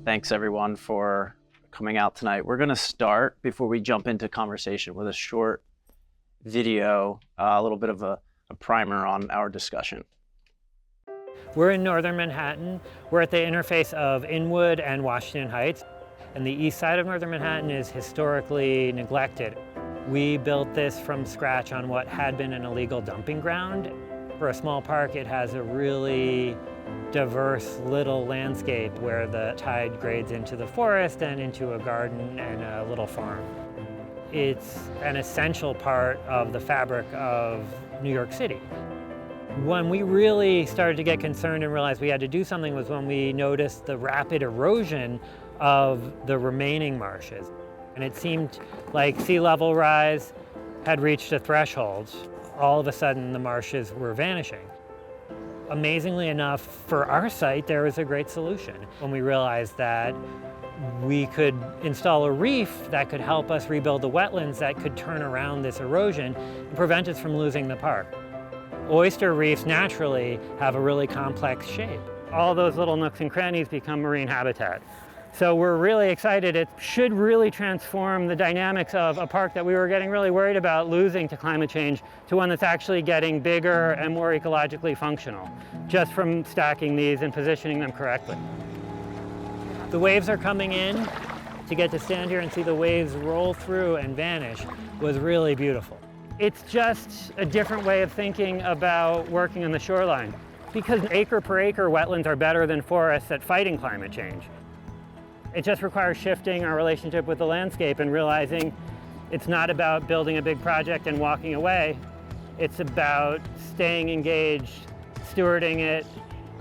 Thanks everyone for coming out tonight. We're going to start, before we jump into conversation, with a short video, a little bit of a primer on our discussion. We're in northern Manhattan. We're at the interface of Inwood and Washington Heights. And the east side of northern Manhattan is historically neglected. We built this from scratch on what had been an illegal dumping ground. For a small park, it has a really diverse little landscape where the tide grades into the forest and into a garden and a little farm. It's an essential part of the fabric of New York City. When we really started to get concerned and realized we had to do something was when we noticed the rapid erosion of the remaining marshes. And it seemed like sea level rise had reached a threshold. All of a sudden, the marshes were vanishing. Amazingly enough, for our site, there was a great solution. When we realized that we could install a reef that could help us rebuild the wetlands that could turn around this erosion and prevent us from losing the park. Oyster reefs naturally have a really complex shape. All those little nooks and crannies become marine habitat. So we're really excited. It should really transform the dynamics of a park that we were getting really worried about losing to climate change to one that's actually getting bigger and more ecologically functional, just from stacking these and positioning them correctly. The waves are coming in. To get to stand here and see the waves roll through and vanish was really beautiful. It's just a different way of thinking about working on the shoreline, because acre per acre wetlands are better than forests at fighting climate change. It just requires shifting our relationship with the landscape and realizing it's not about building a big project and walking away. It's about staying engaged, stewarding it,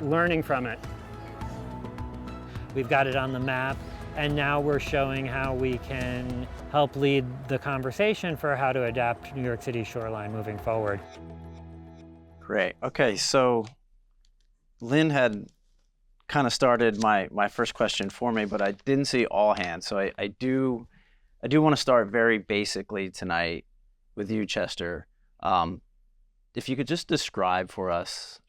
learning from it. We've got it on the map, and now we're showing how we can help lead the conversation for how to adapt New York City's shoreline moving forward. Great. Okay, so Lynn had kind of started my first question for me, but I didn't see all hands. So I do want to start very basically tonight with you, Chester. If you could just describe for us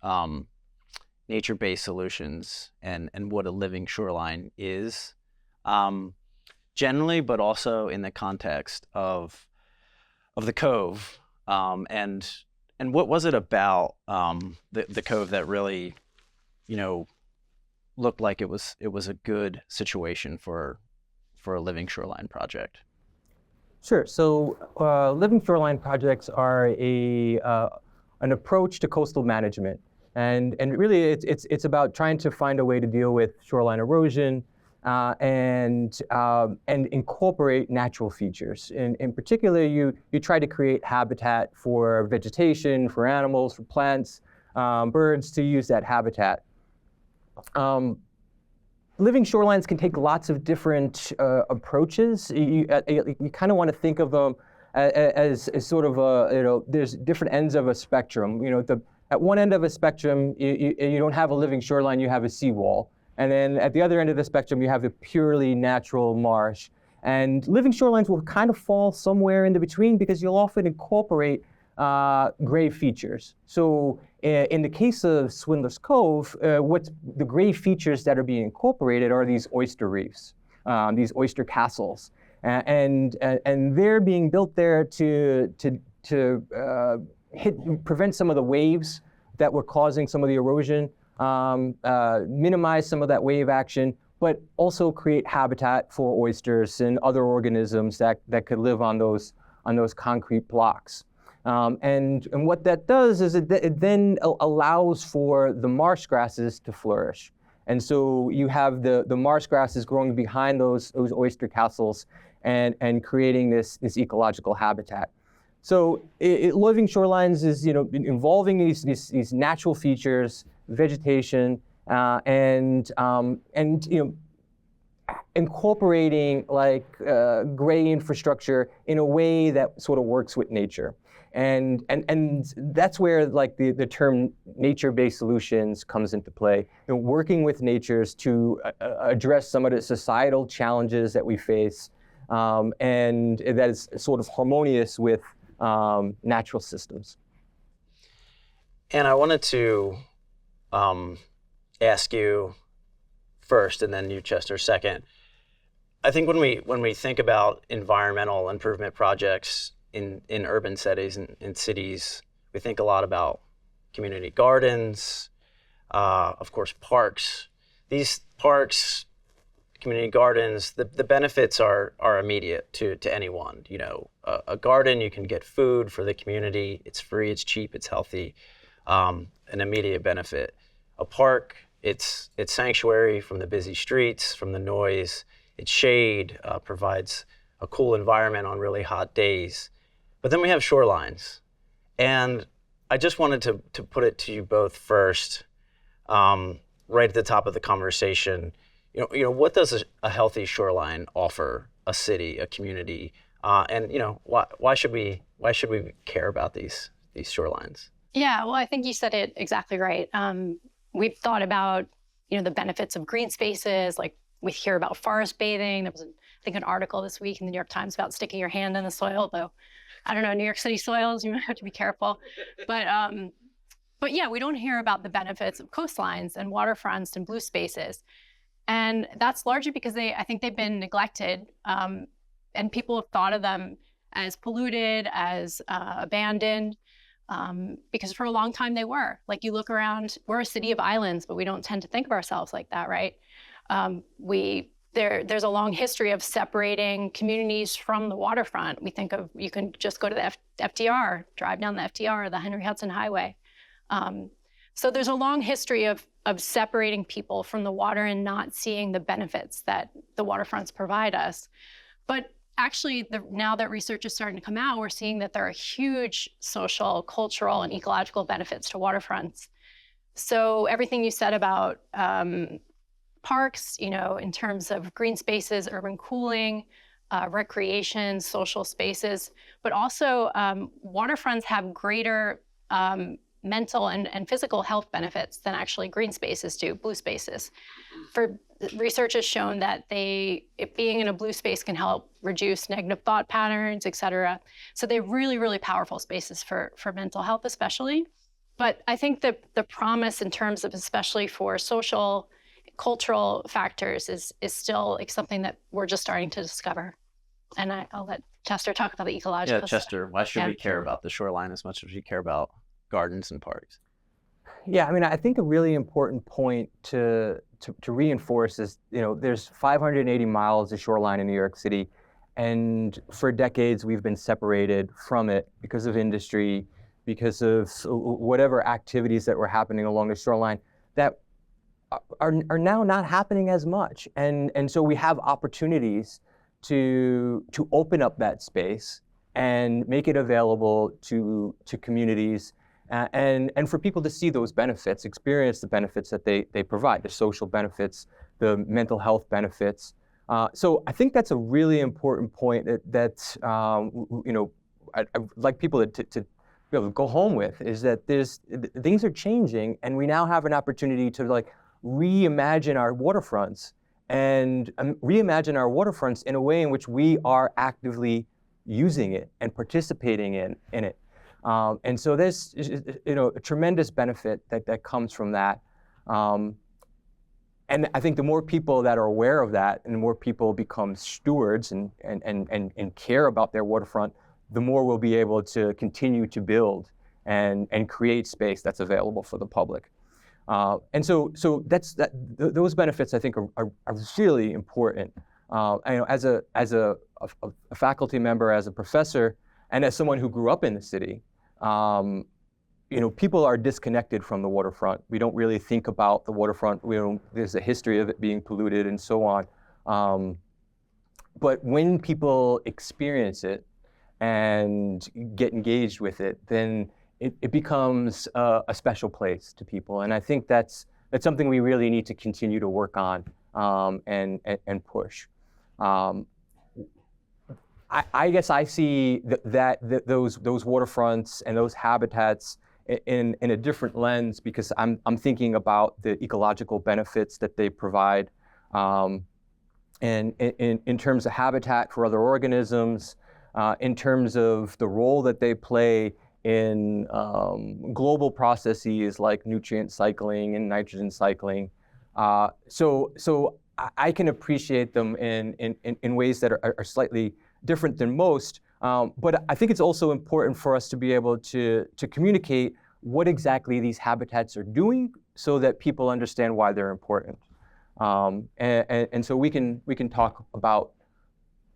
nature-based solutions and what a living shoreline is, generally, but also in the context of the Cove, and what was it about the Cove that really, looked like it was a good situation for a living shoreline project? Sure. So living shoreline projects are an approach to coastal management, and really it's about trying to find a way to deal with shoreline erosion and incorporate natural features. In particular, you try to create habitat for vegetation, for animals, for plants, birds to use that habitat. Living shorelines can take lots of different approaches. You kind of want to think of them as sort of there's different ends of a spectrum. At one end of a spectrum, you don't have a living shoreline, you have a seawall. And then at the other end of the spectrum, you have a purely natural marsh. And living shorelines will kind of fall somewhere in the between because you'll often incorporate grave features. So in the case of Swindler's Cove, what's the grave features that are being incorporated are these oyster reefs, these oyster castles, and they're being built there to prevent some of the waves that were causing some of the erosion, minimize some of that wave action, but also create habitat for oysters and other organisms that could live on those concrete blocks. And what that does is it then allows for the marsh grasses to flourish. And so you have the marsh grasses growing behind those oyster castles and creating this ecological habitat. So living shorelines is involving these natural features, vegetation, and incorporating gray infrastructure in a way that sort of works with nature. And that's where the term nature-based solutions comes into play. Working with natures to address some of the societal challenges that we face, and that is sort of harmonious with natural systems. And I wanted to ask you first, and then you, Chester, second. I think when we think about environmental improvement projects in urban settings and in cities, we think a lot about community gardens, of course, parks. These parks, community gardens, the benefits are immediate to anyone. You know, a garden, you can get food for the community. It's free, it's cheap, it's healthy, an immediate benefit. A park, it's sanctuary from the busy streets, from the noise. It's shade, provides a cool environment on really hot days. But then we have shorelines. And I just wanted to put it to you both first, right at the top of the conversation. You know, what does a healthy shoreline offer a city, a community, and you know, why should we care about these shorelines? Yeah, well, I think you said it exactly right. We've thought about, you know, the benefits of green spaces. Like we hear about forest bathing. There was, I think, an article this week in the New York Times about sticking your hand in the soil. Though, I don't know, New York City soils, you might have to be careful. But yeah, we don't hear about the benefits of coastlines and waterfronts and blue spaces. And that's largely because I think they've been neglected, and people have thought of them as polluted, as abandoned, because for a long time they were. Like you look around, we're a city of islands, but we don't tend to think of ourselves like that, right? There's a long history of separating communities from the waterfront. We think of, you can just go to the FDR, drive down the FDR, the Henry Hudson Highway. So there's a long history of separating people from the water and not seeing the benefits that the waterfronts provide us. But actually, now that research is starting to come out, we're seeing that there are huge social, cultural, and ecological benefits to waterfronts. So everything you said about parks, you know, in terms of green spaces, urban cooling, recreation, social spaces, but also waterfronts have greater mental and physical health benefits than actually green spaces do, blue spaces. Research has shown that being in a blue space can help reduce negative thought patterns, et cetera. So they're really, really powerful spaces for mental health, especially. But I think that the promise in terms of, especially for social, cultural factors is still like something that we're just starting to discover. And I'll let Chester talk about the ecological. Yeah, Chester, why should we care about the shoreline as much as we care about gardens and parks? Yeah, I mean, I think a really important point to reinforce is, you know, there's 580 miles of shoreline in New York City, and for decades we've been separated from it because of industry, because of whatever activities that were happening along the shoreline that are now not happening as much. And so we have opportunities to open up that space and make it available to communities, and for people to see those benefits, experience the benefits that they provide, the social benefits, the mental health benefits. So I think that's a really important point that you know, I'd like people to be able to go home with, is that things are changing, and we now have an opportunity to like reimagine our waterfronts and reimagine our waterfronts in a way in which we are actively using it and participating in it. And so there's, you know, a tremendous benefit that comes from that. And I think the more people that are aware of that, and the more people become stewards and care about their waterfront, the more we'll be able to continue to build and create space that's available for the public. And so those benefits, I think, are really important. You know, as a faculty member, as a professor, and as someone who grew up in the city, you know, people are disconnected from the waterfront. We don't really think about the waterfront. There's a history of it being polluted and so on. But when people experience it and get engaged with it, then it becomes a special place to people. And I think that's something we really need to continue to work on and push. I guess I see those waterfronts and those habitats in a different lens, because I'm thinking about the ecological benefits that they provide, and in terms of habitat for other organisms, in terms of the role that they play in global processes like nutrient cycling and nitrogen cycling, So I can appreciate them in ways that are slightly different than most. But I think it's also important for us to be able to communicate what exactly these habitats are doing so that people understand why they're important. And so we can talk about,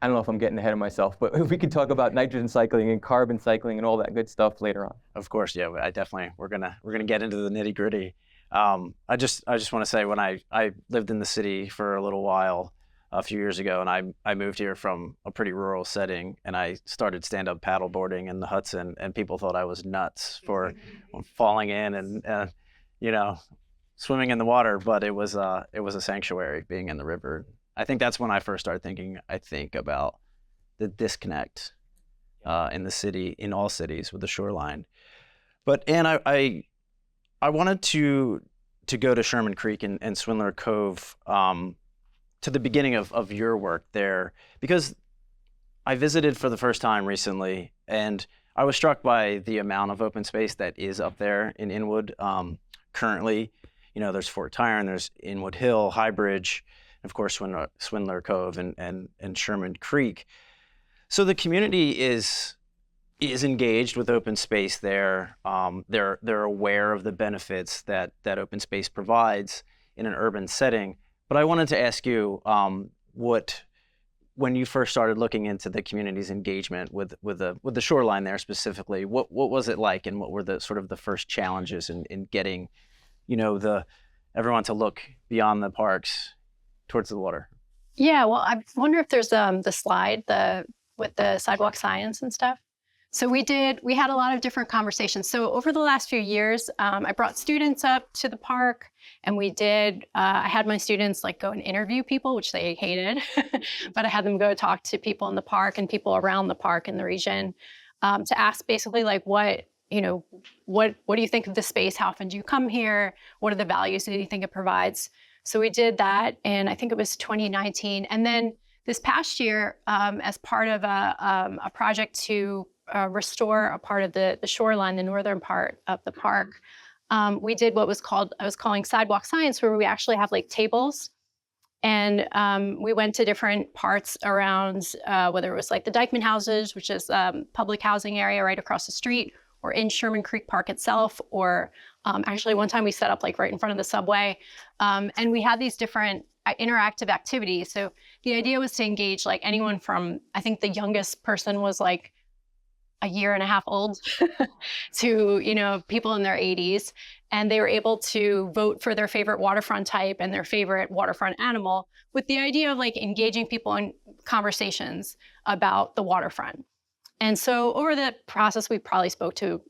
I don't know if I'm getting ahead of myself, but we can talk about nitrogen cycling and carbon cycling and all that good stuff later on. Of course, yeah. We're gonna get into the nitty gritty. I just want to say, when I lived in the city for a little while a few years ago, and I moved here from a pretty rural setting, and I started stand-up paddleboarding in the Hudson, and people thought I was nuts for falling in and swimming in the water, but it was a sanctuary being in the river. I think that's when I first started thinking, about the disconnect in the city, in all cities, with the shoreline. But Ann, I wanted to go to Sherman Creek and Swindler Cove, to the beginning of your work there, because I visited for the first time recently, and I was struck by the amount of open space that is up there in Inwood. Currently, there's Fort Tryon, there's Inwood Hill, High Bridge, of course, Swindler Cove and Sherman Creek. So the community is engaged with open space there. They're aware of the benefits that open space provides in an urban setting. But I wanted to ask you, when you first started looking into the community's engagement with the shoreline there specifically, what was it like, and what were the sort of the first challenges in getting, everyone to look beyond the parks towards the water? Yeah, well, I wonder if there's the slide with the sidewalk science and stuff. So we had a lot of different conversations. So over the last few years, I brought students up to the park, and I had my students go and interview people, which they hated, but I had them go talk to people in the park and people around the park in the region, to ask basically what do you think of the space? How often do you come here? What are the values that you think it provides? So we did that, and I think it was 2019. And then this past year, as part of a project to restore a part of the shoreline, the northern part of the park, we did what I was calling sidewalk science, where we actually have tables. And we went to different parts around, whether it was the Dykeman houses, which is public housing area right across the street, or in Sherman Creek Park itself, or actually one time we set up right in front of the subway. And we had these different interactive activities. So the idea was to engage anyone from, I think the youngest person was a year and a half old to, people in their 80s. And they were able to vote for their favorite waterfront type and their favorite waterfront animal, with the idea of engaging people in conversations about the waterfront. And so over the process, we probably spoke to,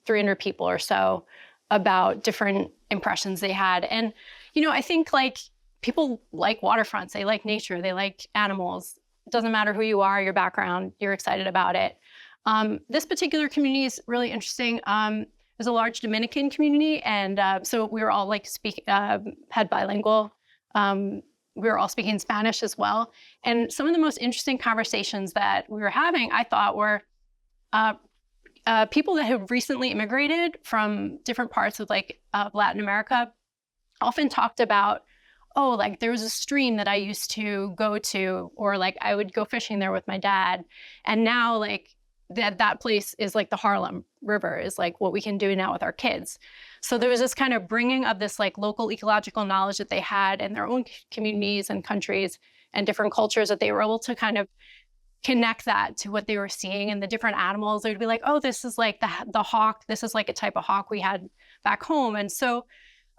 300 people or so about different impressions they had. And, I think people like waterfronts, they like nature, they like animals. It doesn't matter who you are, your background, you're excited about it. This particular community is really interesting. There's a large Dominican community, and so we were all had bilingual. We were all speaking Spanish as well. And some of the most interesting conversations that we were having, I thought, were people that have recently immigrated from different parts of Latin America often talked about, there was a stream that I used to go to, or I would go fishing there with my dad. And now that place is the Harlem River is what we can do now with our kids. So there was this kind of bringing of this local ecological knowledge that they had in their own communities and countries and different cultures, that they were able to kind of connect that to what they were seeing and the different animals. They would be this is the hawk. This is a type of hawk we had back home. And so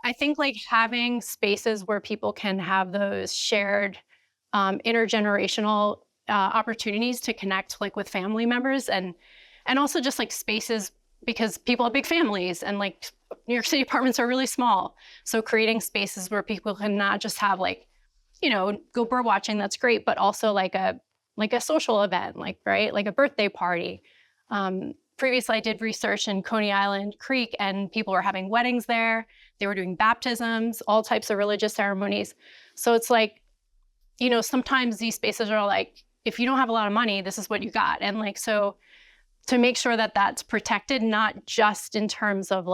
I think having spaces where people can have those shared intergenerational opportunities to connect with family members, and also just spaces, because people have big families, and New York City apartments are really small. So creating spaces where people can not just have go bird watching, that's great, but also a social event, a birthday party. Previously I did research in Coney Island Creek, and people were having weddings there. They were doing baptisms, all types of religious ceremonies. So it's sometimes these spaces are if you don't have a lot of money, this is what you got. And so to make sure that that's protected, not just in terms of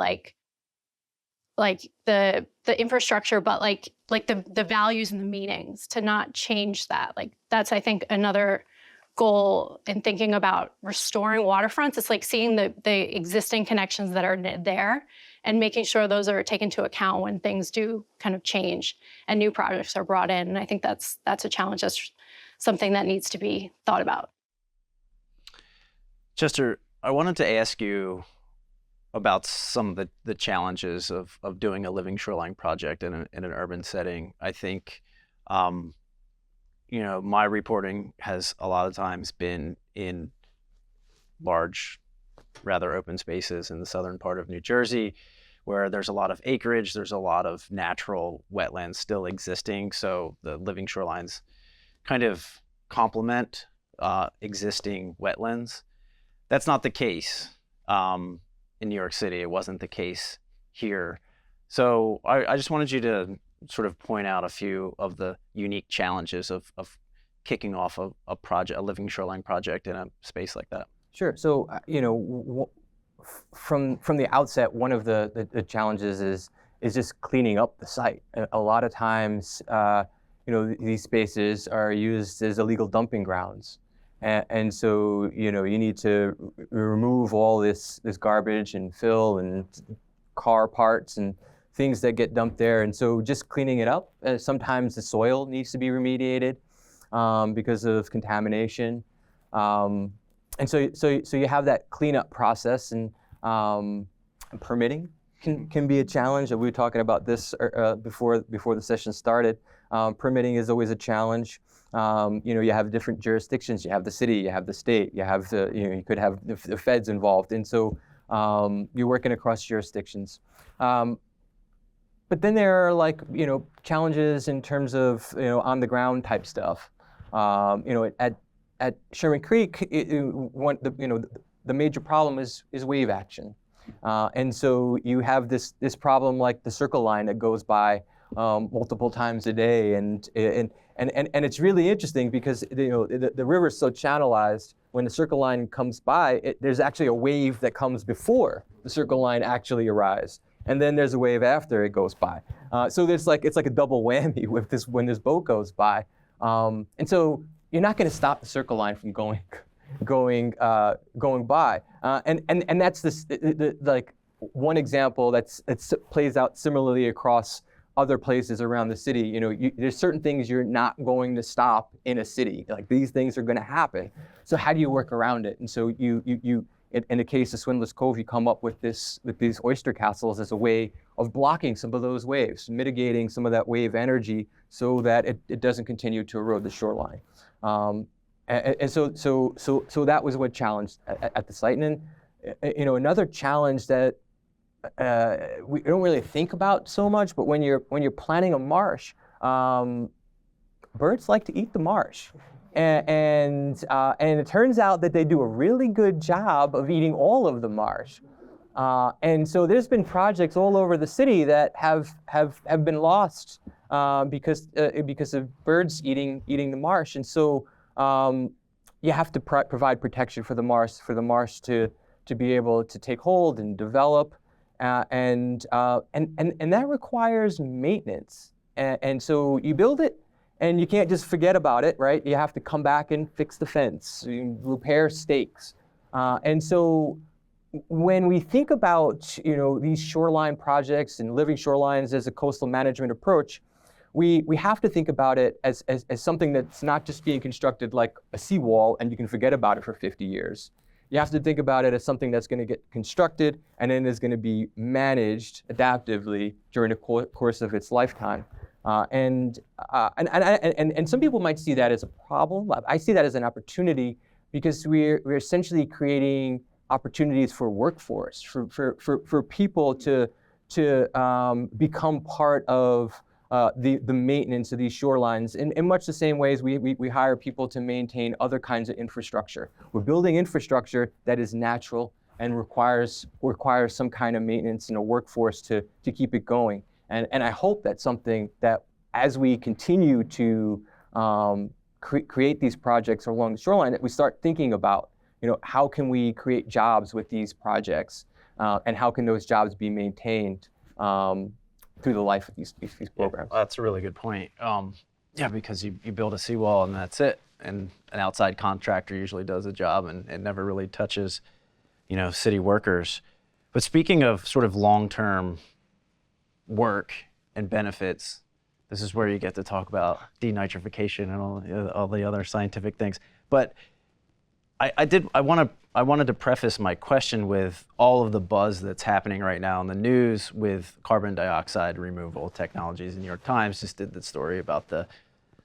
like the infrastructure, but like the values and the meanings, to not change that. Like that's, I think, another goal in thinking about restoring waterfronts. It's like seeing the existing connections that are there and making sure those are taken into account when things do kind of change and new projects are brought in. And I think that's a challenge. That's something that needs to be thought about. Chester, I wanted to ask you about some of the challenges of doing a living shoreline project in an urban setting. I think, my reporting has a lot of times been in large, rather open spaces in the southern part of New Jersey, where there's a lot of acreage, there's a lot of natural wetlands still existing. So the living shorelines kind of complement existing wetlands. That's not the case in New York City. It wasn't the case here. So I just wanted you to sort of point out a few of the unique challenges of kicking off a living shoreline project in a space like that. Sure. So, from the outset, one of the challenges is just cleaning up the site. A lot of times, these spaces are used as illegal dumping grounds. And so, you need to remove all this garbage and fill and car parts and things that get dumped there. And so just cleaning it up, sometimes the soil needs to be remediated because of contamination. And so you have that cleanup process, and permitting can be a challenge. We were talking about this before the session started. Permitting is always a challenge. You have different jurisdictions. You have the city, you have the state, you have you could have the feds involved, and so you're working across jurisdictions. But then there are challenges in terms of on the ground type stuff. At Sherman Creek, the major problem is wave action, and so you have this problem like the Circle Line that goes by multiple times a day, and it's really interesting because the river's so channelized. When the Circle Line comes by, there's actually a wave that comes before the Circle Line actually arrives, and then there's a wave after it goes by. So it's like a double whammy with this when this boat goes by, and so you're not going to stop the Circle Line from going by, and that's like one example that plays out similarly across other places around the city. There's certain things you're not going to stop in a city. Like these things are going to happen. So how do you work around it? And so you in the case of Swindler's Cove, you come up with these oyster castles as a way of blocking some of those waves, mitigating some of that wave energy so that it doesn't continue to erode the shoreline. And so that was what challenged at the site. And then, another challenge that we don't really think about so much, but when you're planning a marsh, birds like to eat the marsh, and it turns out that they do a really good job of eating all of the marsh, and so there's been projects all over the city that have been lost because of birds eating the marsh, and so you have to provide protection for the marsh to be able to take hold and develop. And that requires maintenance, and so you build it, and you can't just forget about it, right? You have to come back and fix the fence, repair stakes, and so when we think about these shoreline projects and living shorelines as a coastal management approach, we have to think about it as something that's not just being constructed like a seawall and you can forget about it for 50 years. You have to think about it as something that's going to get constructed and then is going to be managed adaptively during the course of its lifetime. And some people might see that as a problem. I see that as an opportunity because we're essentially creating opportunities for workforce, for people to become part of the maintenance of these shorelines in much the same ways we hire people to maintain other kinds of infrastructure. We're building infrastructure that is natural and requires some kind of maintenance and a workforce to keep it going. And I hope that's something that as we continue to create these projects along the shoreline, that we start thinking about, how can we create jobs with these projects and how can those jobs be maintained through the life of these programs. That's a really good point. Yeah, because you build a seawall and that's it. And an outside contractor usually does a job and it never really touches, city workers. But speaking of sort of long-term work and benefits, this is where you get to talk about denitrification and all the other scientific things. But I wanted to preface my question with all of the buzz that's happening right now in the news with carbon dioxide removal technologies. The New York Times just did the story about the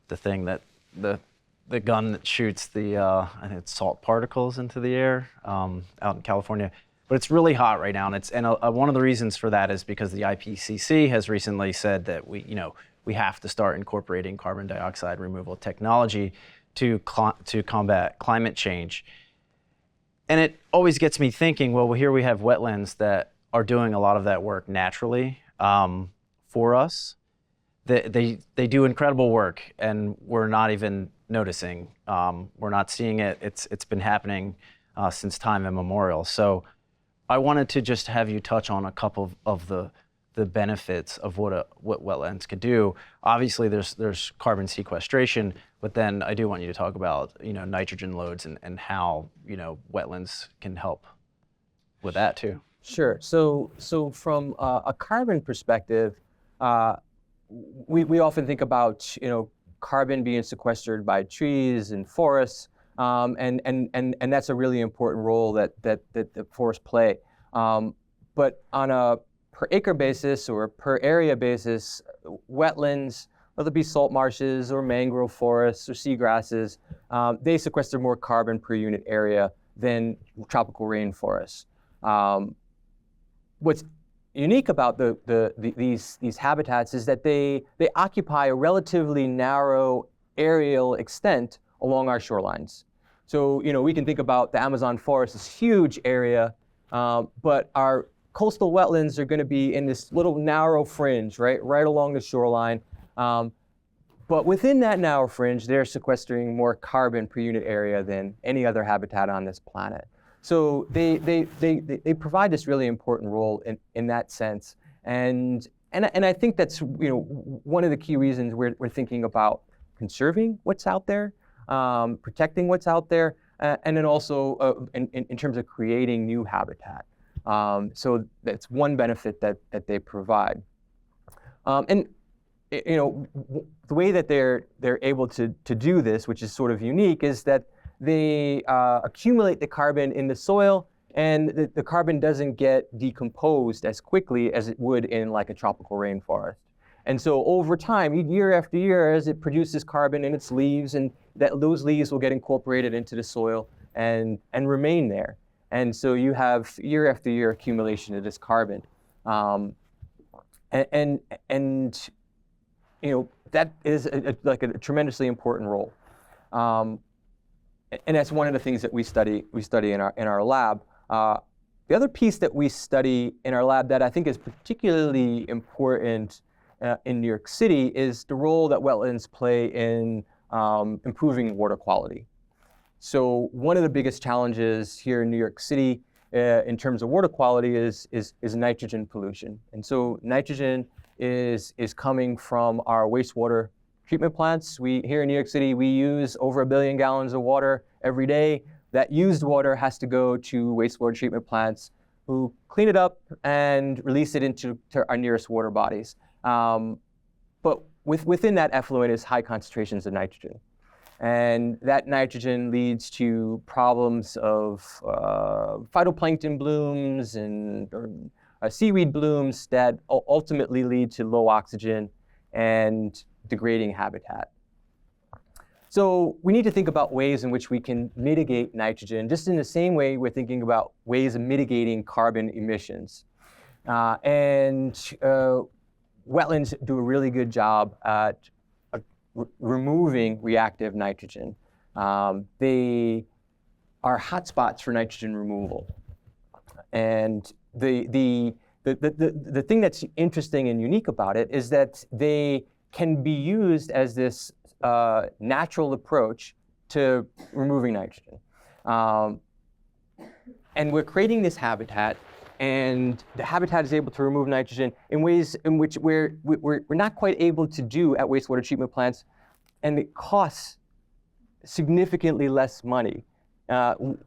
thing that the gun that shoots the I think it's salt particles into the air out in California. But it's really hot right now, and one of the reasons for that is because the IPCC has recently said that we have to start incorporating carbon dioxide removal technology to combat climate change. And it always gets me thinking, well, here we have wetlands that are doing a lot of that work naturally for us. They do incredible work, and we're not even noticing. We're not seeing it. It's been happening since time immemorial. So I wanted to just have you touch on a couple of the benefits of what wetlands could do. Obviously, there's carbon sequestration, but then I do want you to talk about nitrogen loads and how wetlands can help with that too. Sure. So from a carbon perspective, we often think about carbon being sequestered by trees and forests, and that's a really important role that the forests play. But on a per acre basis or per area basis, wetlands, whether it be salt marshes or mangrove forests or seagrasses, they sequester more carbon per unit area than tropical rainforests. What's unique about these habitats is that they occupy a relatively narrow areal extent along our shorelines. So we can think about the Amazon forest, this huge area, but our coastal wetlands are going to be in this little narrow fringe, right along the shoreline. But within that narrow fringe, they're sequestering more carbon per unit area than any other habitat on this planet. So they provide this really important role in that sense. And I think that's one of the key reasons we're thinking about conserving what's out there, protecting what's out there, and then also in terms of creating new habitat. So that's one benefit that they provide. And the way that they're able to do this, which is sort of unique, is that they accumulate the carbon in the soil, and the carbon doesn't get decomposed as quickly as it would in like a tropical rainforest. And so over time, year after year, as it produces carbon in its leaves, and those leaves will get incorporated into the soil and remain there. And so you have year after year accumulation of this carbon. And that is like a tremendously important role. And that's one of the things that we study in our lab. The other piece that we study in our lab that I think is particularly important in New York City is the role that wetlands play in improving water quality. So one of the biggest challenges here in New York City in terms of water quality is nitrogen pollution. And so nitrogen is coming from our wastewater treatment plants. Here in New York City, we use over 1 billion gallons of water every day. That used water has to go to wastewater treatment plants who clean it up and release it into our nearest water bodies. But within that effluent is high concentrations of nitrogen. And that nitrogen leads to problems of phytoplankton blooms and seaweed blooms that ultimately lead to low oxygen and degrading habitat. So we need to think about ways in which we can mitigate nitrogen, just in the same way we're thinking about ways of mitigating carbon emissions. Wetlands do a really good job at removing reactive nitrogen. They are hotspots for nitrogen removal. And the thing that's interesting and unique about it is that they can be used as this natural approach to removing nitrogen. And we're creating this habitat And the habitat is able to remove nitrogen in ways in which we're not quite able to do at wastewater treatment plants, and it costs significantly less money.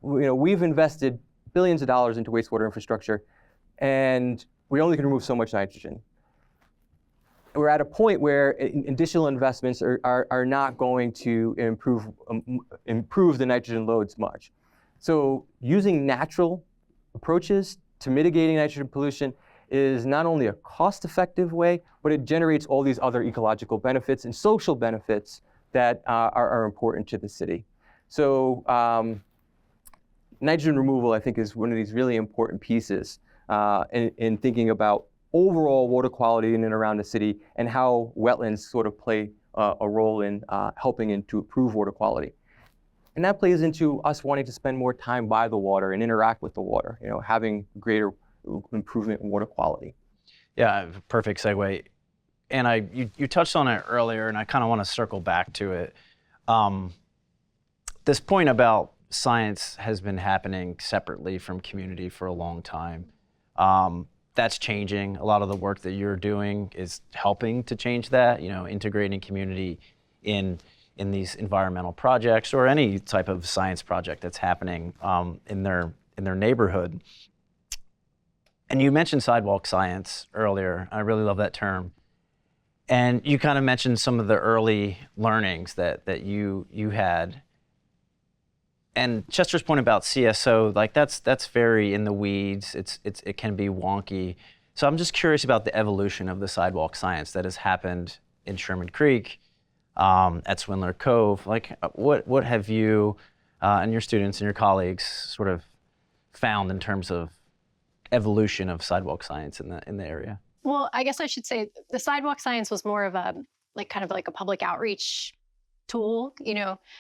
We've invested billions of dollars into wastewater infrastructure, and we only can remove so much nitrogen. We're at a point where additional investments are not going to improve the nitrogen loads much. So using natural approaches to mitigating nitrogen pollution is not only a cost-effective way, but it generates all these other ecological benefits and social benefits that are important to the city. So nitrogen removal, I think, is one of these really important pieces in thinking about overall water quality in and around the city and how wetlands sort of play a role in helping to improve water quality. And that plays into us wanting to spend more time by the water and interact with the water, having greater improvement in water quality. Yeah, perfect segue. And you touched on it earlier, and I kind of want to circle back to it. This point about science has been happening separately from community for a long time. That's changing. A lot of the work that you're doing is helping to change that, integrating community in these environmental projects or any type of science project that's happening in their neighborhood. And you mentioned sidewalk science earlier. I really love that term. And you kind of mentioned some of the early learnings that you had. And Chester's point about CSO, like that's very in the weeds. It can be wonky. So I'm just curious about the evolution of the sidewalk science that has happened in Sherman Creek, at Swindler Cove. Like, what have you and your students and your colleagues sort of found in terms of evolution of sidewalk science in the area? Well, I guess I should say the sidewalk science was more of a kind of a public outreach tool,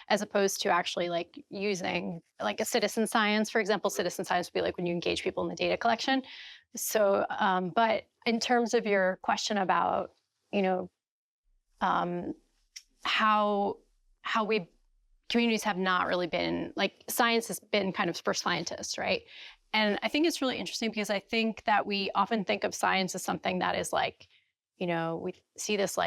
as opposed to actually using a citizen science. For example, citizen science would be when you engage people in the data collection. So, but in terms of your question about, how communities have not really been, science has been kind of for scientists, right? And I think it's really interesting because I think that we often think of science as something that is we see this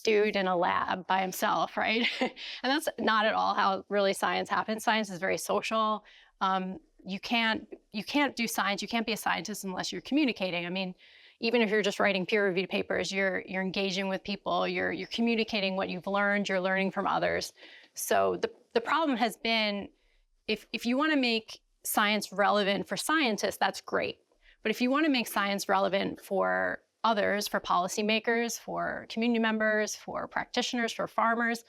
dude in a lab by himself, right? And that's not at all how really science happens. Science is very social. You can't do science. You can't be a scientist unless you're communicating. I mean, even if you're just writing peer-reviewed papers, you're engaging with people. You're communicating what you've learned. You're learning from others. So the problem has been, if you want to make science relevant for scientists, that's great. But if you want to make science relevant for others, for policymakers, for community members, for practitioners, for farmers,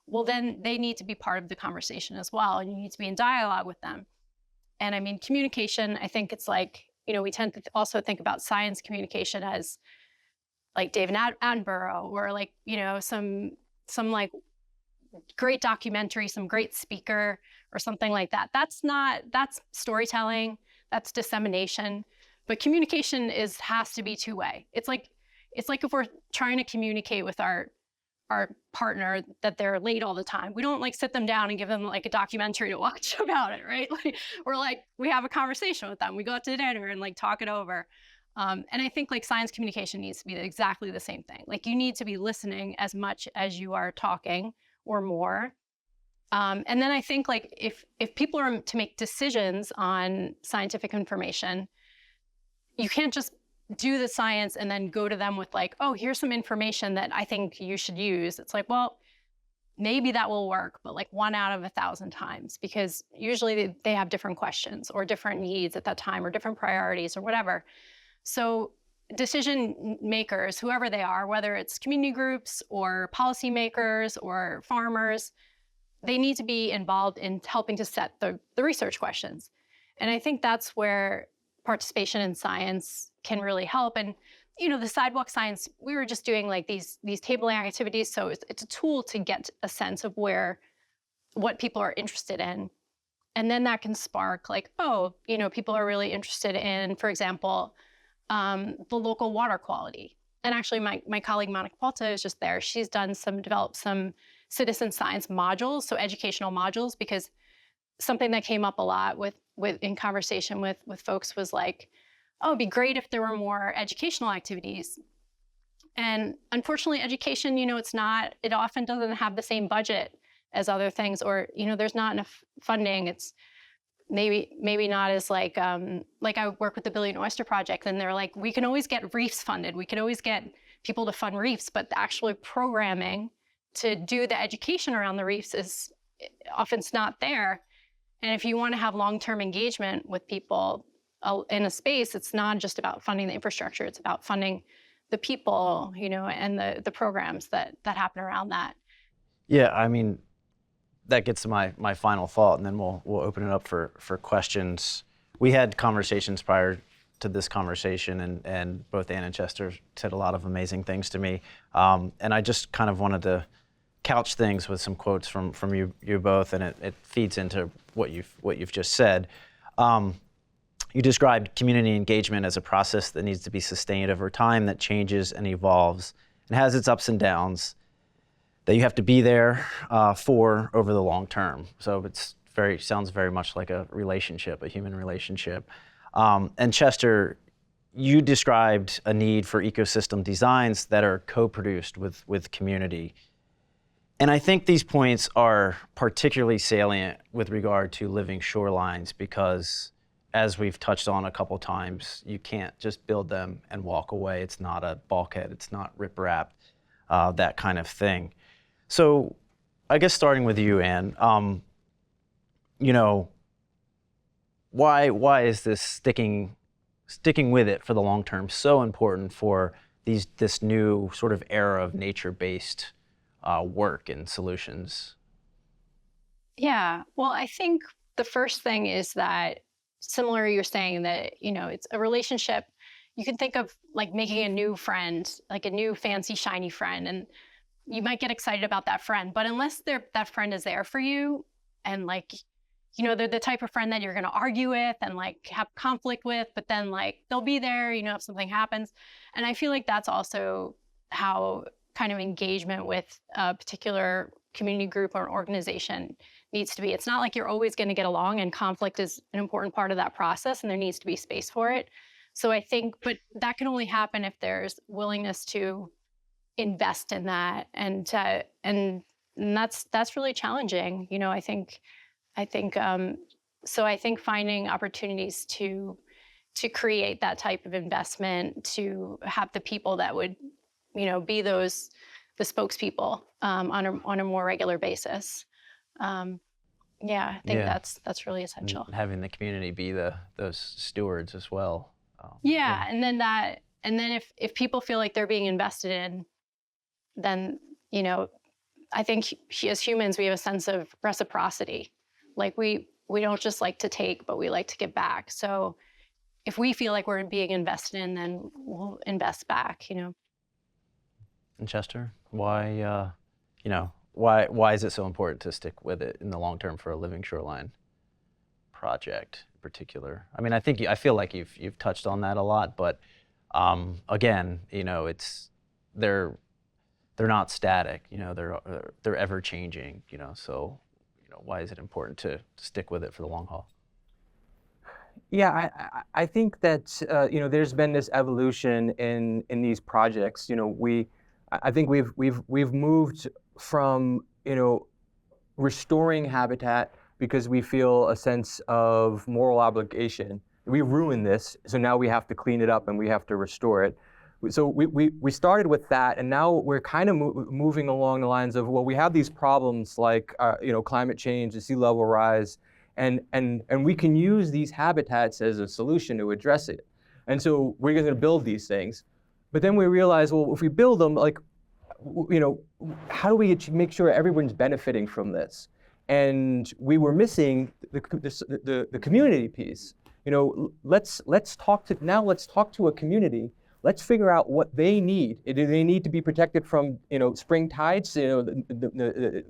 well, then they need to be part of the conversation as well. And you need to be in dialogue with them. And I mean, communication, I think it's we tend to also think about science communication as David Attenborough or some great documentary, some great speaker or something like that. That's storytelling, that's dissemination. But communication has to be two-way. It's like if we're trying to communicate with our partner that they're late all the time, we don't sit them down and give them a documentary to watch about it, right? We have a conversation with them. We go out to dinner and talk it over. And I think science communication needs to be exactly the same thing. You need to be listening as much as you are talking or more. And then I think if people are to make decisions on scientific information, you can't just do the science and then go to them with oh, here's some information that I think you should use. It's well, maybe that will work, but 1 out of 1,000 times, because usually they have different questions or different needs at that time or different priorities or whatever. So decision makers, whoever they are, whether it's community groups or policymakers or farmers, they need to be involved in helping to set the research questions. And I think that's where participation in science can really help. And the sidewalk science, we were just doing these tabling activities, so it's a tool to get a sense of what people are interested in. And then that can spark people are really interested in, for example, the local water quality. And actually my colleague Monica Palta is just there. She's developed some citizen science modules, so educational modules, because something that came up a lot with in conversation with folks was like, oh, it'd be great if there were more educational activities. And unfortunately, education, it often doesn't have the same budget as other things, or, there's not enough funding. It's maybe not as like I work with the Billion Oyster Project, and they're like, we can always get reefs funded. We can always get people to fund reefs, but the actual programming to do the education around the reefs is often not there. And if you want to have long-term engagement with people in a space, it's not just about funding the infrastructure, it's about funding the people, and the programs that happen around that. Yeah, I mean, that gets to my final thought, and then we'll open it up for questions. We had conversations prior to this conversation, and both Ann and Chester said a lot of amazing things to me. And I just kind of wanted to couch things with some quotes from you both, and it feeds into what you've just said. You described community engagement as a process that needs to be sustained over time, that changes and evolves and has its ups and downs, that you have to be there for over the long term. So sounds very much like a relationship, a human relationship. And Chester, you described a need for ecosystem designs that are co-produced with community. And I think these points are particularly salient with regard to living shorelines because, as we've touched on a couple times, you can't just build them and walk away. It's not a bulkhead. It's not riprap, that kind of thing. So I guess starting with you, Ann, why is this sticking with it for the long term so important for this new sort of era of nature-based work and solutions? Yeah, well, I think the first thing is that, similar, you're saying that, it's a relationship. You can think of like making a new friend, like a new fancy shiny friend, and you might get excited about that friend, but unless that friend is there for you, and like, they're the type of friend that you're going to argue with and like have conflict with, but then like they'll be there, if something happens. And I feel like that's also how kind of engagement with a particular community group or organization needs to be. It's not like you're always going to get along, and conflict is an important part of that process, and there needs to be space for it. So I think, but that can only happen if there's willingness to invest in that, and that's really challenging. I think so I think finding opportunities to create that type of investment, to have the people that would be the spokespeople on a more regular basis. I think that's really essential. And having the community be those stewards as well. And then if people feel like they're being invested in, then I think as humans we have a sense of reciprocity. Like we don't just like to take, but we like to give back. So if we feel like we're being invested in, then we'll invest back. And Chester, why is it so important to stick with it in the long term for a living shoreline project in particular? I mean, I feel like you've touched on that a lot, but again, they're not static. They're ever changing. So why is it important to stick with it for the long haul? Yeah, I think that there's been this evolution in these projects. I think we've moved from restoring habitat because we feel a sense of moral obligation. We ruined this, so now we have to clean it up and we have to restore it. So we started with that, and now we're kind of moving along the lines of, well, we have these problems like climate change, the sea level rise, and we can use these habitats as a solution to address it. And so we're going to build these things, but then we realize, well, if we build them, like, how do we make sure everyone's benefiting from this? And we were missing the community piece. Let's talk to a community. Let's figure out what they need. Do they need to be protected from spring tides, the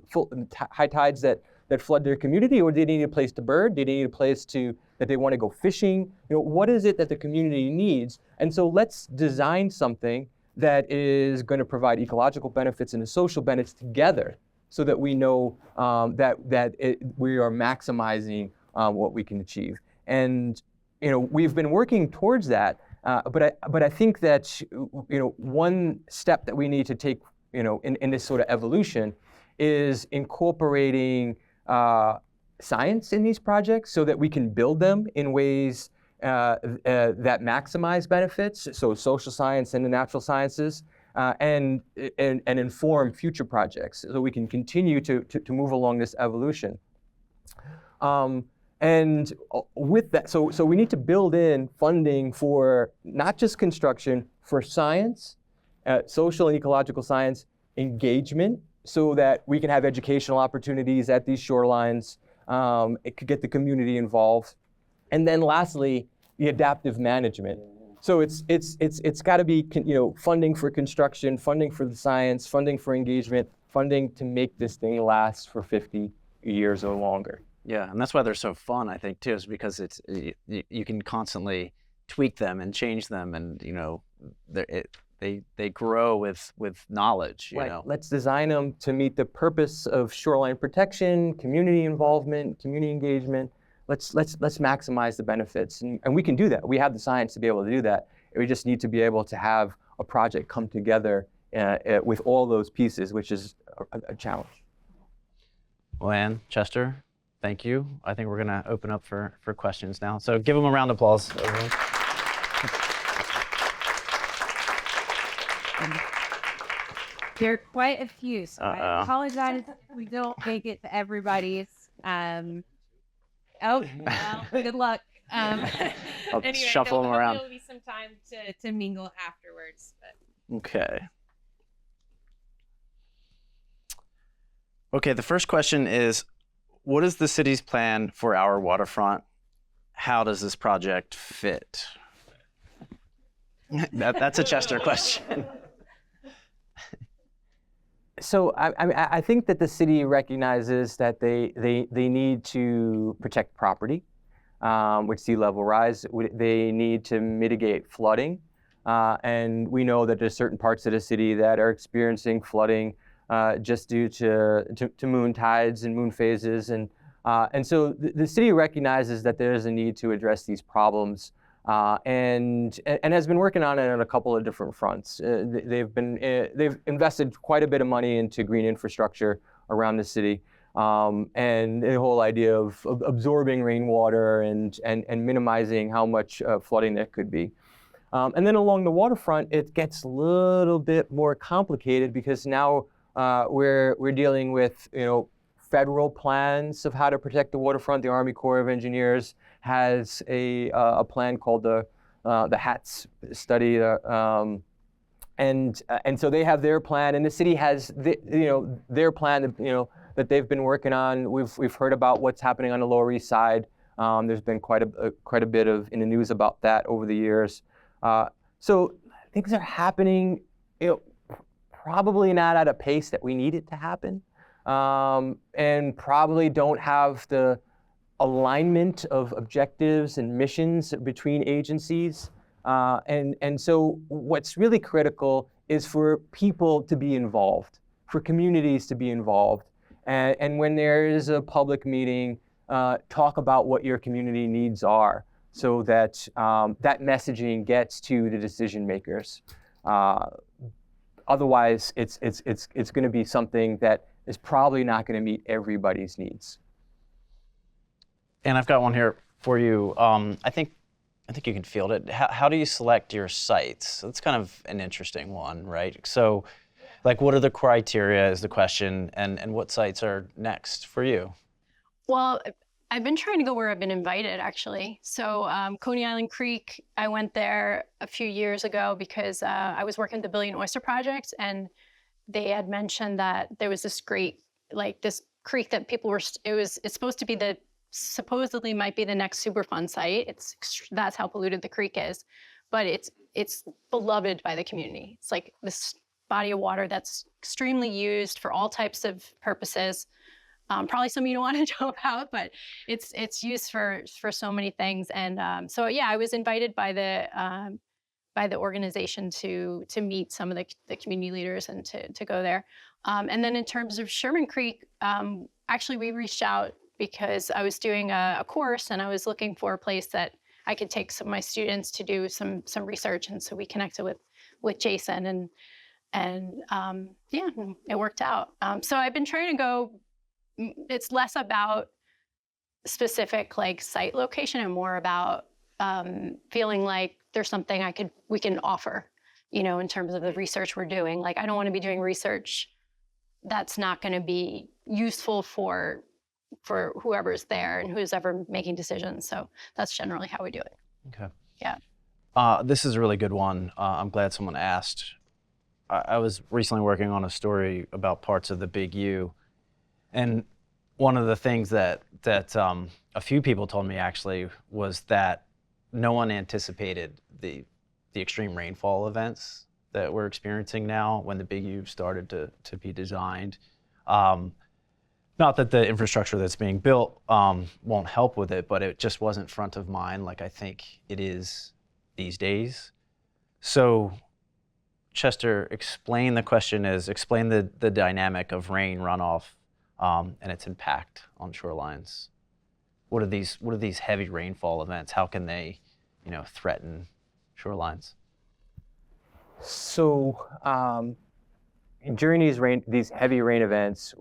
high tides that flood their community, or do they need a place to bird? Do they need a place that they want to go fishing? What is it that the community needs? And so let's design something that is going to provide ecological benefits and the social benefits together so that we know we are maximizing what we can achieve. And we've been working towards that. But I think that one step that we need to take in this sort of evolution is incorporating science in these projects so that we can build them in ways that maximize benefits, so social science and the natural sciences, and inform future projects so we can continue to move along this evolution. And with that, so we need to build in funding for not just construction, for science, social and ecological science, engagement, so that we can have educational opportunities at these shorelines. It could get the community involved. And then lastly, the adaptive management. So it's got to be funding for construction, funding for the science, funding for engagement, funding to make this thing last for 50 years or longer. Yeah, and that's why they're so fun, I think, too, is because you can constantly tweak them and change them, and they grow with knowledge. Let's design them to meet the purpose of shoreline protection, community involvement, community engagement. Let's maximize the benefits, and we can do that. We have the science to be able to do that. We just need to be able to have a project come together with all those pieces, which is a challenge. Well, Ann, Chester, thank you. I think we're going to open up for questions now. So give them a round of applause. There are quite a few, so I apologize if we don't make it to everybody's. Well, good luck. I'll anyway, shuffle them around. There'll be some time to mingle afterwards. But. Okay. Okay, the first question is, what is the city's plan for our waterfront? How does this project fit? That's a Chester question. So I think that the city recognizes that they need to protect property with sea level rise. They need to mitigate flooding. And we know that there's certain parts of the city that are experiencing flooding just due to moon tides and moon phases. And so the city recognizes that there is a need to address these problems. And has been working on it on a couple of different fronts. They've invested quite a bit of money into green infrastructure around the city, and the whole idea of absorbing rainwater and minimizing how much flooding there could be. And then along the waterfront, it gets a little bit more complicated because now we're dealing with federal plans of how to protect the waterfront. The Army Corps of Engineers has a plan called the HATS study, and so they have their plan, and the city has their plan that they've been working on. We've heard about what's happening on the Lower East Side. There's been quite a bit in the news about that over the years. So things are happening, probably not at a pace that we need it to happen. And probably don't have the alignment of objectives and missions between agencies. And so what's really critical is for people to be involved, for communities to be involved. And when there is a public meeting, talk about what your community needs are so that that messaging gets to the decision makers. Otherwise, it's going to be something that is probably not going to meet everybody's needs. And I've got one here for you. I think you can field it. How do you select your sites? That's kind of an interesting one, right? So, what are the criteria is the question, and what sites are next for you? Well, I've been trying to go where I've been invited, actually. So Coney Island Creek, I went there a few years ago because I was working at the Billion Oyster Project, and they had mentioned that there was this great, this creek that people were, it's supposed to be supposedly might be the next Superfund site. That's how polluted the creek is, but it's beloved by the community. It's like this body of water that's extremely used for all types of purposes. Probably some you don't want to know about, but it's used for so many things. And so yeah, I was invited by the by the organization to meet some of the community leaders and to go there. And then in terms of Sherman Creek, actually we reached out because I was doing a course and I was looking for a place that I could take some of my students to do some research, and so we connected with Jason, and yeah, it worked out. So I've been trying to go. It's less about specific like site location and more about feeling like there's something we can offer, you know, in terms of the research we're doing. Like I don't want to be doing research that's not going to be useful for whoever's there and who's ever making decisions. So that's generally how we do it. Okay. Yeah. This is a really good one. I'm glad someone asked. I was recently working on a story about parts of the Big U, and one of the things that a few people told me actually was that no one anticipated the extreme rainfall events that we're experiencing now when the Big U started to be designed. Not that the infrastructure that's being built won't help with it, but it just wasn't front of mind like I think it is these days. So Chester, explain the dynamic of rain runoff and its impact on shorelines. What are these heavy rainfall events? How can they, threaten shorelines? So during these heavy rain events,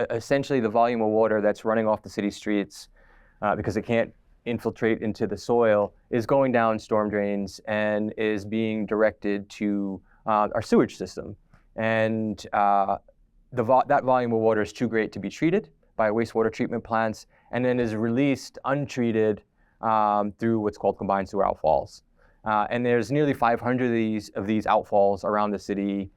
essentially the volume of water that's running off the city streets because it can't infiltrate into the soil is going down storm drains and is being directed to our sewage system. And that volume of water is too great to be treated by wastewater treatment plants, and then is released untreated through what's called combined sewer outfalls. And there's nearly 500 of these outfalls around the city.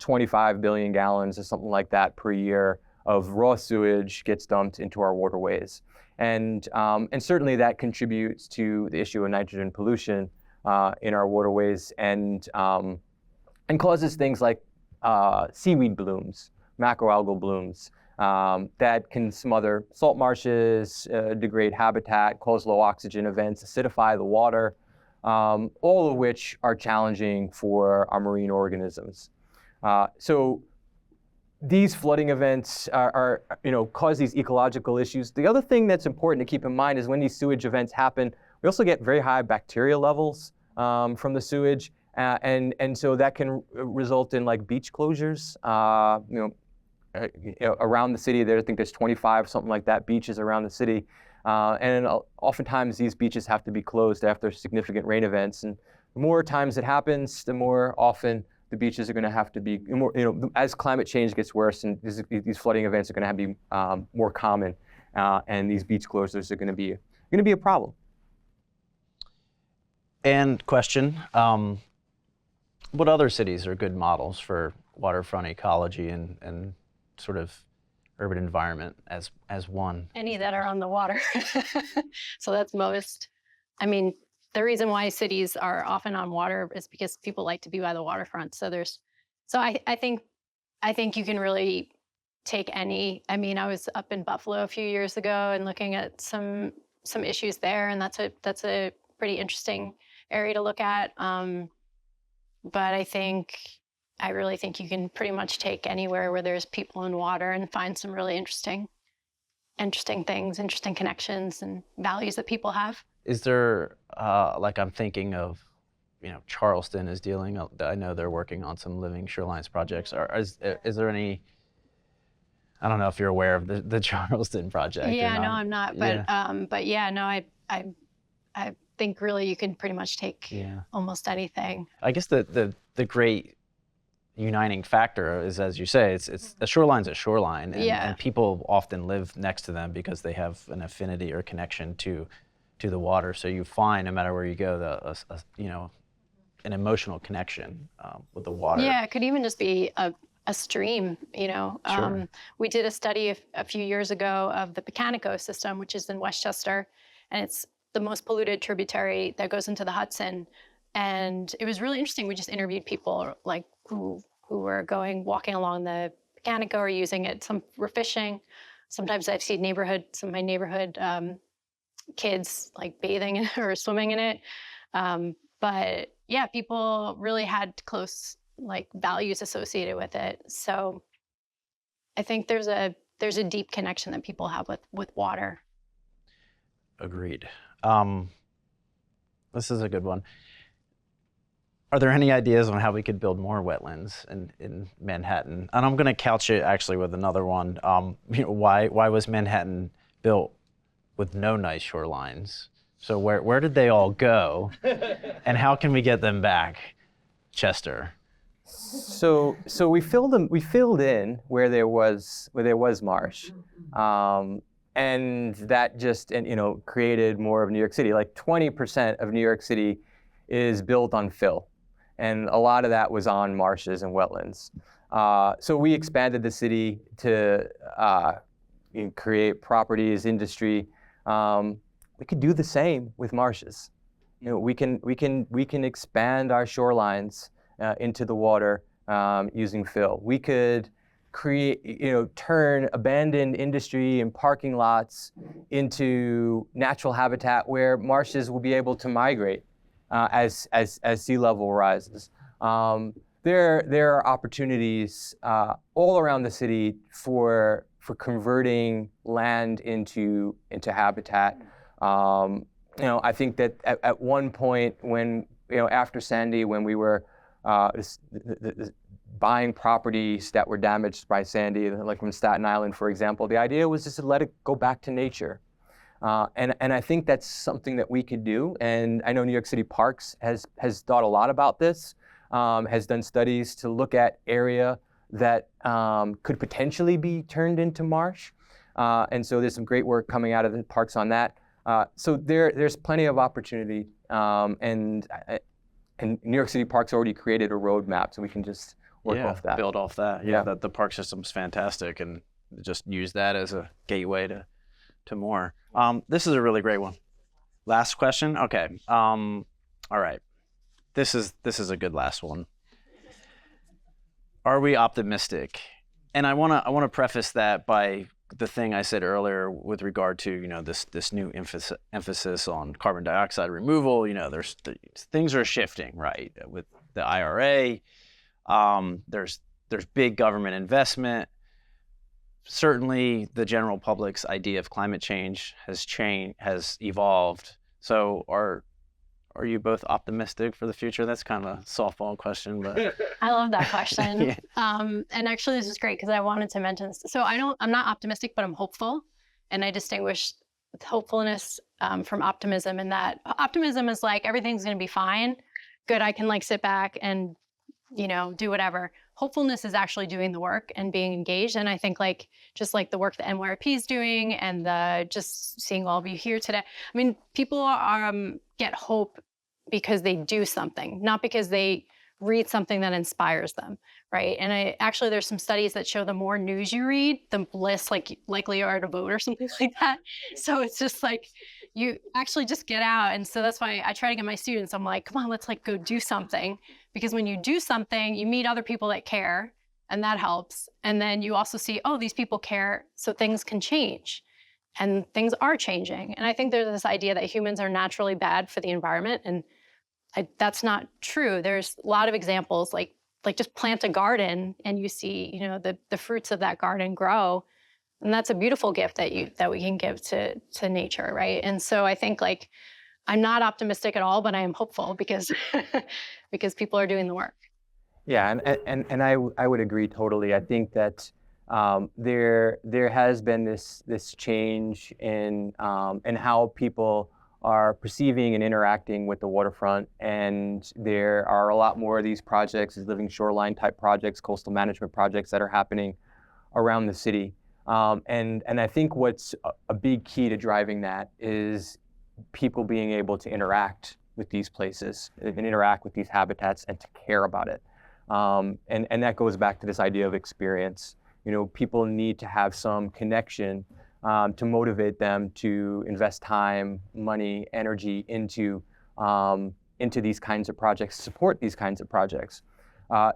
25 billion gallons or something like that per year of raw sewage gets dumped into our waterways. And certainly that contributes to the issue of nitrogen pollution in our waterways and causes things like seaweed blooms, macroalgal blooms that can smother salt marshes, degrade habitat, cause low oxygen events, acidify the water, all of which are challenging for our marine organisms. So these flooding events cause these ecological issues. The other thing that's important to keep in mind is when these sewage events happen, we also get very high bacteria levels from the sewage, and so that can result in like beach closures. Around the city, I think there's 25, something like that, beaches around the city, and oftentimes these beaches have to be closed after significant rain events. And the more times it happens, the more often the beaches are going to have to be more, as climate change gets worse and these flooding events are going to be more common, and these beach closures are going to be a problem. And question, what other cities are good models for waterfront ecology and sort of urban environment as one? Any that are on the water. So that's most. I mean, the reason why cities are often on water is because people like to be by the waterfront. So I think you can really take any. I mean, I was up in Buffalo a few years ago and looking at some issues there, and that's a pretty interesting area to look at. But I really think you can pretty much take anywhere where there's people in water and find some really interesting things, interesting connections and values that people have. Is there, I'm thinking of, Charleston is dealing, I know they're working on some living shorelines projects. Is there any, I don't know if you're aware of the Charleston project. Yeah, no, I'm not. But yeah, no, I think really you can pretty much take almost anything. I guess the great uniting factor is, as you say, it's a shoreline's a shoreline, and people often live next to them because they have an affinity or connection to the water. So you find, no matter where you go, an emotional connection with the water. Yeah, it could even just be a stream. Sure. We did a study a few years ago of the Pecanico system, which is in Westchester, and it's the most polluted tributary that goes into the Hudson. And it was really interesting. We just interviewed people like who were walking along the Pecanico or using it. Some were fishing. Sometimes I've seen some of my neighborhood kids like bathing in it or swimming in it. But yeah, people really had close like values associated with it. So I think there's a deep connection that people have with water. Agreed. This is a good one. Are there any ideas on how we could build more wetlands in Manhattan? And I'm going to couch it actually with another one. Why was Manhattan built with no nice shorelines? So where did they all go, and how can we get them back, Chester? So we filled in where there was marsh, and that just created more of New York City. Like 20% of New York City is built on fill, and a lot of that was on marshes and wetlands. So we expanded the city to create properties, industry. We could do the same with marshes. We can expand our shorelines into the water using fill. We could turn abandoned industry and parking lots into natural habitat where marshes will be able to migrate as sea level rises. There are opportunities all around the city for converting land into habitat. I think that at one point when after Sandy, when we were buying properties that were damaged by Sandy, like from Staten Island, for example, the idea was just to let it go back to nature. And I think that's something that we could do. And I know New York City Parks has thought a lot about this, has done studies to look at area that could potentially be turned into marsh. And so there's some great work coming out of the parks on that. So there's plenty of opportunity. And New York City Parks already created a roadmap, so we can just work off that. Build off that. Yeah, the park system's fantastic, and just use that as a gateway to more. This is a really great one. Last question. Okay. All right. This is a good last one. Are we optimistic? And I wanna preface that by the thing I said earlier with regard to this new emphasis on carbon dioxide removal. There's things are shifting, right, with the IRA. There's big government investment. Certainly, the general public's idea of climate change has evolved. So are you both optimistic for the future? That's kind of a softball question, but I love that question. Yeah. And actually, this is great because I wanted to mention this. So I'm not optimistic, but I'm hopeful, and I distinguish hopefulness from optimism. In that optimism is like everything's going to be fine, good. I can like sit back and do whatever. Hopefulness is actually doing the work and being engaged. And I think just like the work that NYRP is doing and just seeing all of you here today. I mean, people get hope because they do something, not because they read something that inspires them, right? And there's some studies that show the more news you read, the less likely you are to vote or something like that. So it's just like, you actually just get out. And so that's why I try to get my students, I'm like, come on, let's go do something. Because when you do something, you meet other people that care, and that helps. And then you also see, oh, these people care, so things can change. And things are changing. And I think there's this idea that humans are naturally bad for the environment. And that's not true. There's a lot of examples, like just plant a garden and you see, the fruits of that garden grow. And that's a beautiful gift that we can give to nature, right? And so I think I'm not optimistic at all, but I am hopeful because people are doing the work. Yeah, and I would agree totally. I think that there has been this change in how people are perceiving and interacting with the waterfront, and there are a lot more of these projects, these living shoreline type projects, coastal management projects that are happening around the city. And I think what's a big key to driving that is people being able to interact with these places and interact with these habitats and to care about it. And that goes back to this idea of experience. People need to have some connection to motivate them to invest time, money, energy into these kinds of projects, support these kinds of projects.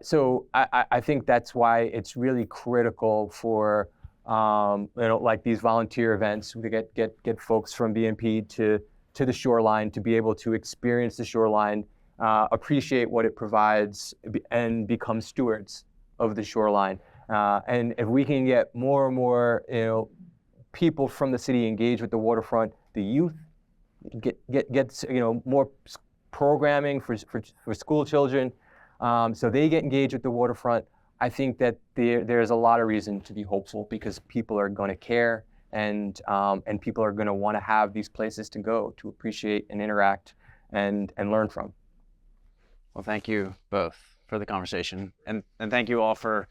So I think that's why it's really critical for like these volunteer events to get folks from BNP to the shoreline to be able to experience the shoreline, appreciate what it provides and become stewards of the shoreline. And if we can get more and more, people from the city engaged with the waterfront, the youth get more programming for school children, so they get engaged with the waterfront. I think that there's a lot of reason to be hopeful, because people are going to care, and people are going to want to have these places to go to appreciate and interact and learn from. Well, thank you both for the conversation, and thank you all for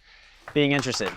being interested.